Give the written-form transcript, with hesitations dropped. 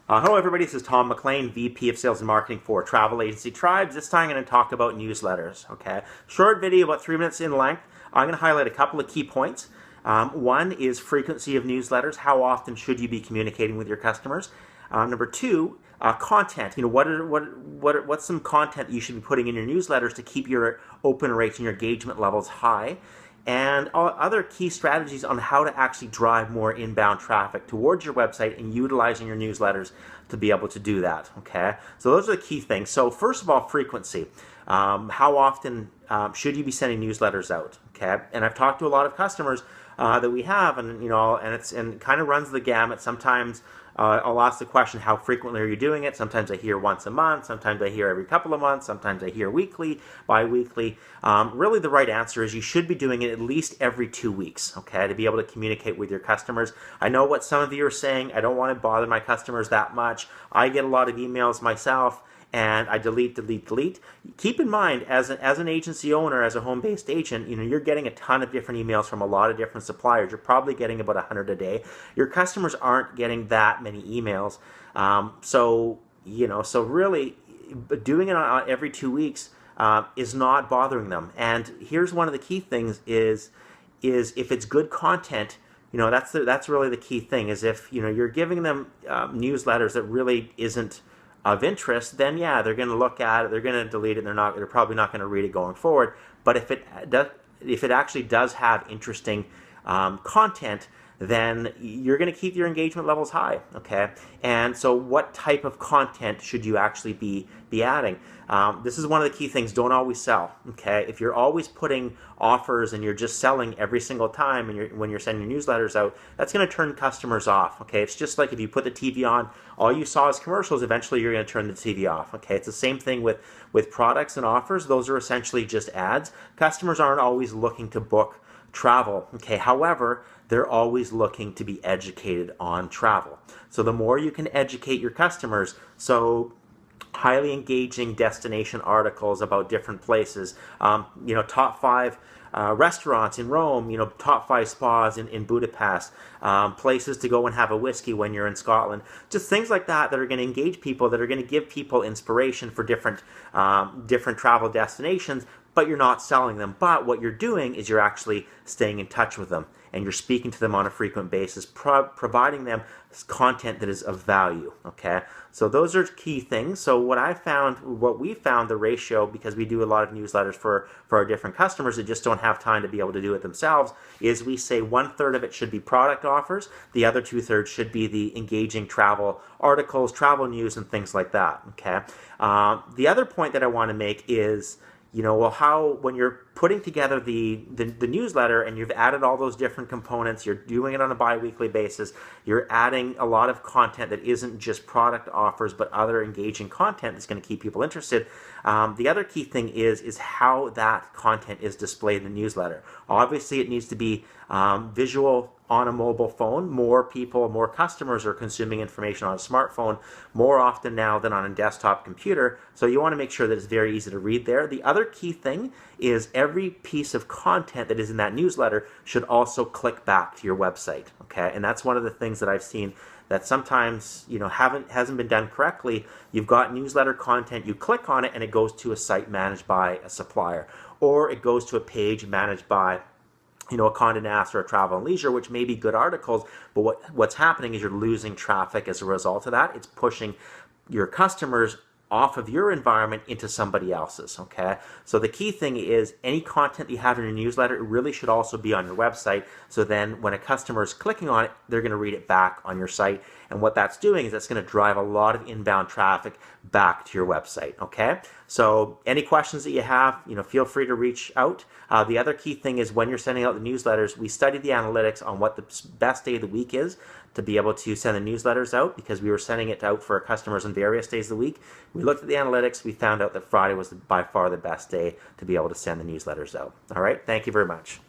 Hello everybody, this is Tom MacLean, VP of Sales and Marketing for Travel Agency Tribes. This time I'm going to talk about newsletters, okay? Short video, about 3 minutes in length. I'm going to highlight a couple of key points. One is frequency of newsletters. How often should you be communicating with your customers? Number two, content. What's some content you should be putting in your newsletters to keep your open rates and your engagement levels high? And other key strategies on how to actually drive more inbound traffic towards your website and utilizing your newsletters to be able to do that, okay? So those are the key things. So first of all, frequency. How often should you be sending newsletters out, okay? And I've talked to a lot of customers that we have, and it kind of runs the gamut. Sometimes I'll ask the question, how frequently are you doing it? Sometimes I hear once a month, sometimes I hear every couple of months, sometimes I hear weekly, bi-weekly. Really the right answer is you should be doing it at least every 2 weeks, okay, to be able to communicate with your customers. I know what some of you are saying, I don't want to bother my customers that much. I get a lot of emails myself, and I delete. Keep in mind, as an agency owner, as a home-based agent, you're getting a ton of different emails from a lot of different suppliers. You're probably getting about 100 a day. Your customers aren't getting that many emails. So really, doing it on every 2 weeks is not bothering them. And here's one of the key things is if it's good content, that's really the key thing, is if you're giving them newsletters that really isn't of interest, then yeah, they're going to look at it, they're going to delete it, they're probably not going to read it going forward. But if it actually does have interesting content, then you're going to keep your engagement levels high, okay? And so what type of content should you actually be adding? This is one of the key things. Don't always sell, okay? If you're always putting offers and you're just selling every single time when you're sending your newsletters out, that's going to turn customers off, okay? It's just like if you put the TV on, all you saw is commercials, eventually you're going to turn the TV off, okay? It's the same thing with products and offers. Those are essentially just ads. Customers aren't always looking to book travel, okay? However, they're always looking to be educated on travel. So the more you can educate your customers, so highly engaging destination articles about different places, top 5 restaurants in Rome, top 5 spas in Budapest, places to go and have a whiskey when you're in Scotland, just things like that that are going to engage people, that are going to give people inspiration for different travel destinations, but you're not selling them. But what you're doing is you're actually staying in touch with them, and you're speaking to them on a frequent basis, providing them content that is of value, okay? So those are key things. So what we found, the ratio, because we do a lot of newsletters for our different customers that just don't have time to be able to do it themselves, is we say 1/3 of it should be product offers, the other 2/3 should be the engaging travel articles, travel news, and things like that, okay? The other point that I want to make is, when you're putting together the newsletter and you've added all those different components, you're doing it on a bi-weekly basis, you're adding a lot of content that isn't just product offers but other engaging content that's going to keep people interested. The other key thing is how that content is displayed in the newsletter. Obviously, it needs to be visual on a mobile phone. More customers are consuming information on a smartphone more often now than on a desktop computer, so you want to make sure that it's very easy to read there. The other key thing is every piece of content that is in that newsletter should also click back to your website, okay? And that's one of the things that I've seen that sometimes hasn't been done correctly. You've got newsletter content, you click on it, and it goes to a site managed by a supplier, or it goes to a page managed by a Condé Nast or a Travel and Leisure, which may be good articles, but what's happening is you're losing traffic as a result of that. It's pushing your customers off of your environment into somebody else's, okay? So the key thing is any content you have in your newsletter, it really should also be on your website, so then when a customer is clicking on it, they're going to read it back on your site, and what that's doing is that's going to drive a lot of inbound traffic back to your website, okay? So any questions that you have, feel free to reach out. The other key thing is when you're sending out the newsletters, we study the analytics on what the best day of the week is to be able to send the newsletters out, because we were sending it out for our customers on various days of the week. We looked at the analytics, we found out that Friday was by far the best day to be able to send the newsletters out. All right, thank you very much.